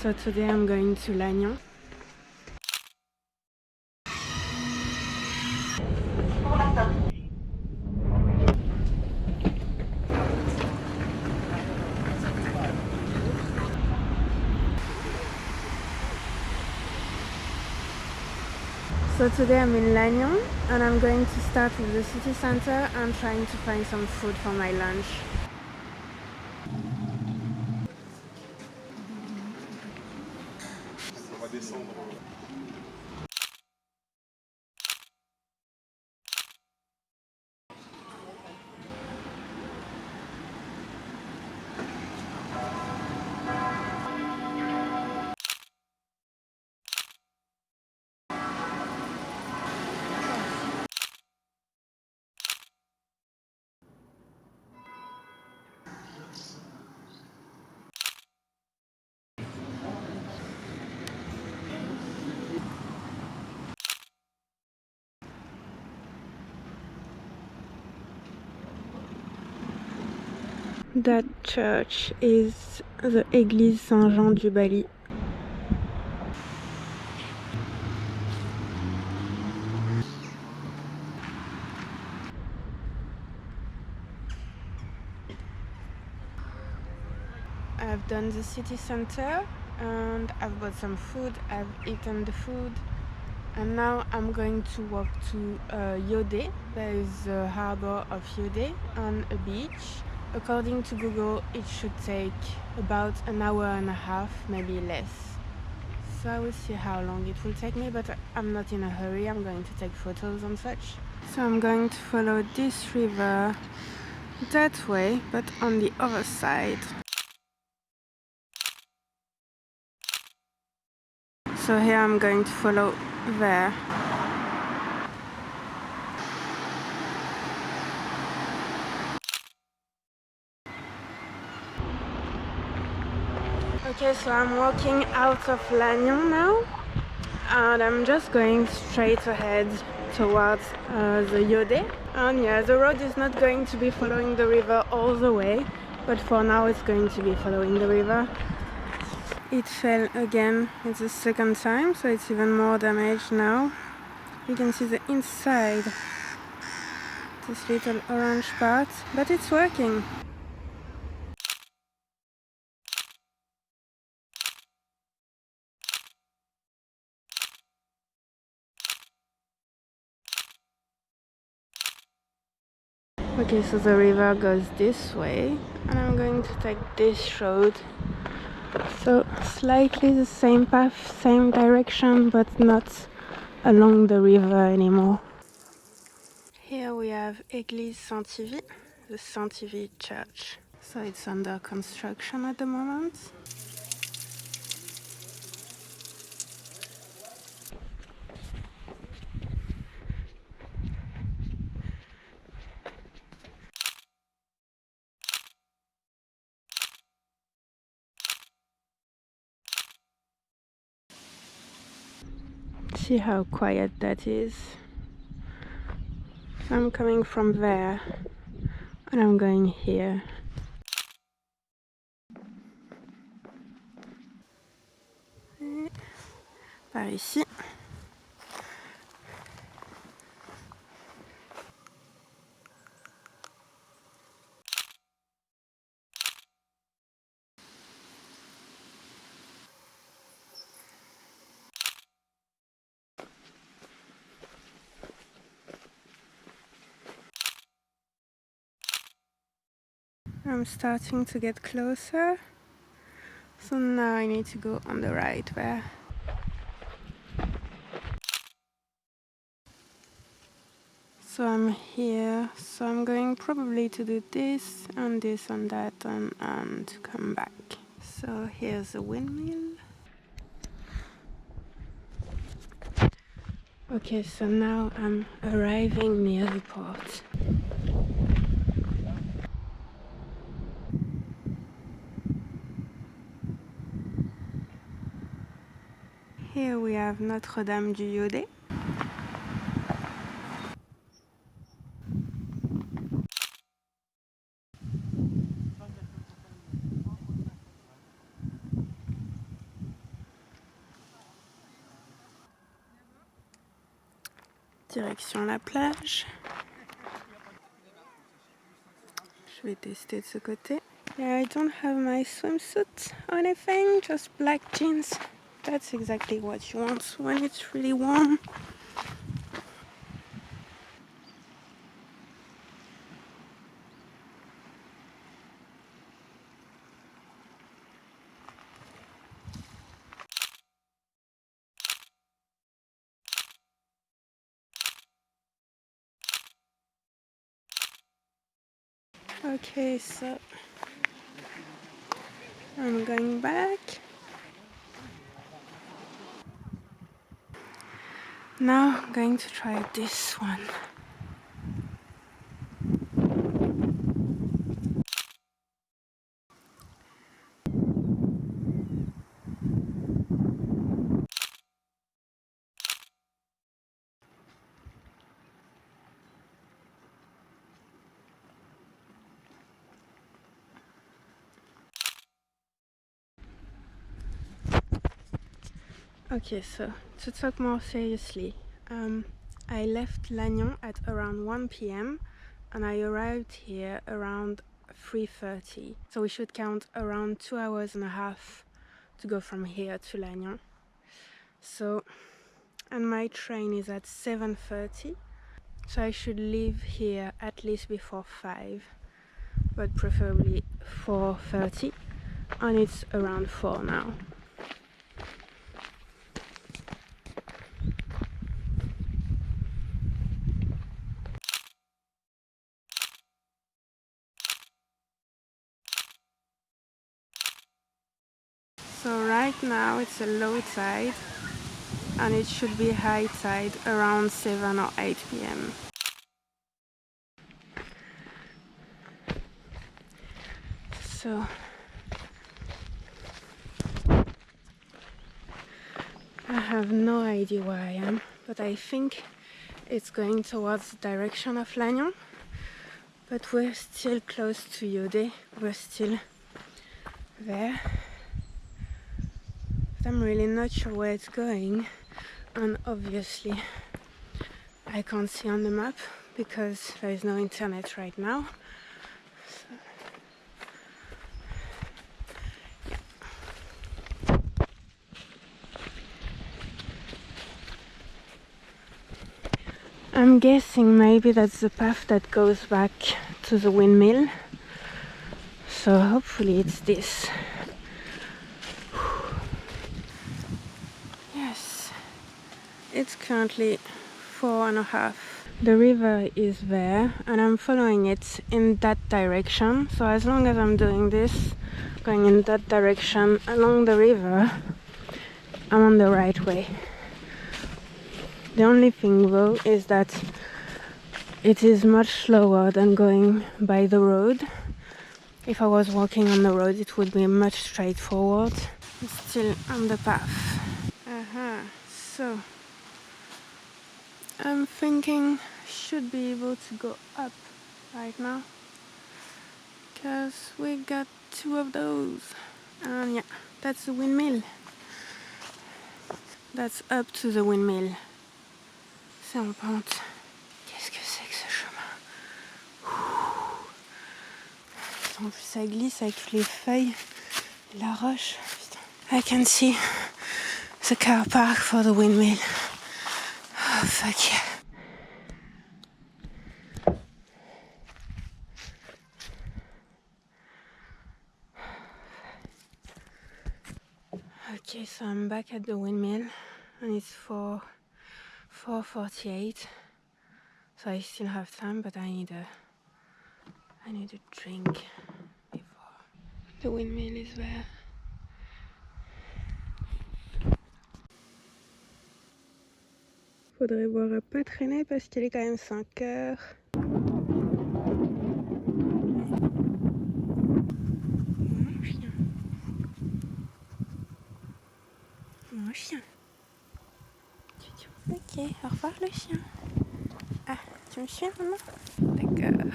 So today I'm going to Lannion. So today I'm in Lannion and I'm going to start with the city center and trying to find some food for my lunch. That church is the Église Saint-Jean du Bailly. I've done the city center and I've bought some food, I've eaten the food, and now I'm going to walk to Yaudet. There is the harbour of Yaudet on a beach. According to Google, it should take about an hour and a half, maybe less. So I will see how long it will take me, but I'm not in a hurry. I'm going to take photos and such. So I'm going to follow this river that way, but on the other side. So here I'm going to follow there. Okay, so I'm walking out of Lannion now, and I'm just going straight ahead towards the Yaudet. And yeah, the road is not going to be following the river all the way, but for now it's going to be following the river. It fell again, it's the second time, so it's even more damaged now. You can see the inside, this little orange part, but it's working. Okay, so the river goes this way, and I'm going to take this road. So slightly the same path, same direction, but not along the river anymore. Here we have Église Saint-Yvi, the Saint-Yvi church. So it's under construction at the moment. See how quiet that is. I'm coming from there and I'm going here. Par ici. I'm starting to get closer, so now I need to go on the right there. So I'm here, so I'm going probably to do this and this and that and come back. So here's a windmill. Okay, so now I'm arriving near the port. Here we have Notre-Dame du Yaudet. Direction la plage. Je vais tester de ce côté. Yeah, I don't have my swimsuit or anything, just black jeans. That's exactly what you want when it's really warm. Okay, so I'm going back. Now I'm going to try this one. Okay, so to talk more seriously, I left Lannion at around 1 p.m. and I arrived here around 3:30. So we should count around 2 hours and a half to go from here to Lannion. So, and my train is at 7:30. So I should leave here at least before 5, but preferably 4:30. And it's around 4 now. So right now it's a low tide and it should be high tide around 7 or 8 p.m. So I have no idea where I am, but I think it's going towards the direction of Lannion. But we're still close to Yaudet, we're still there. But I'm really not sure where it's going, and obviously I can't see on the map because there is no internet right now. So, yeah. I'm guessing maybe that's the path that goes back to the windmill. So hopefully it's this. Yes, it's currently 4.5. The river is there and I'm following it in that direction. So as long as I'm doing this, going in that direction along the river, I'm on the right way. The only thing though is that it is much slower than going by the road. If I was walking on the road, it would be much straightforward. I'm still on the path. So I'm thinking I should be able to go up right now because we got 2 of those. And yeah, that's the windmill. That's up to the windmill. C'est en pente. Qu'est-ce que c'est que ce chemin? En plus ça glisse avec toutes les feuilles et la roche. Putain. I can see the car park for the windmill. Oh fuck yeah. Okay, so I'm back at the windmill and it's 4:48. So I still have time, but I need a drink before. The windmill is there. Faudrait voir à pas traîner parce qu'il est quand même 5 heures. Mon chien. Mon chien. Ok, au revoir le chien. Ah, tu me suis maman? D'accord.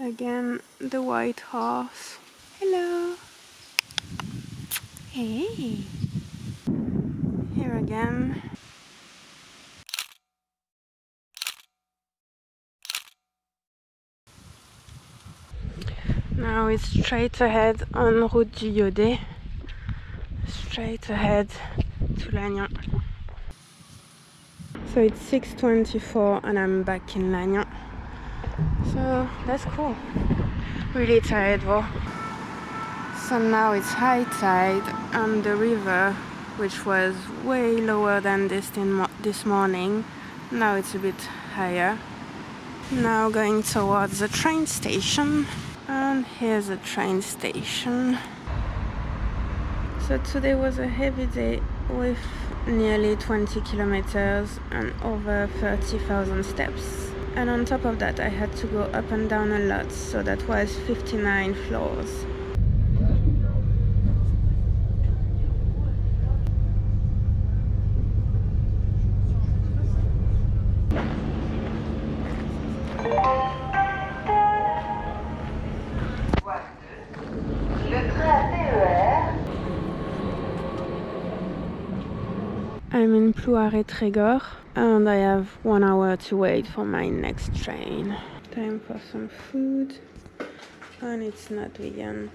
Again, the white horse. Hello. Hey. Here again. Now it's straight ahead on route du Yaudet. Straight ahead to Lannion. So it's 6:24 and I'm back in Lannion. So that's cool. Really tired though. So now it's high tide and the river, which was way lower than this morning, now it's a bit higher. Now going towards the train station, and here's the train station. So today was a heavy day with nearly 20 kilometers and over 30,000 steps. And on top of that I had to go up and down a lot, so that was 59 floors. I'm in Plouaret-Trégor and I have 1 hour to wait for my next train. Time for some food, and it's not vegan.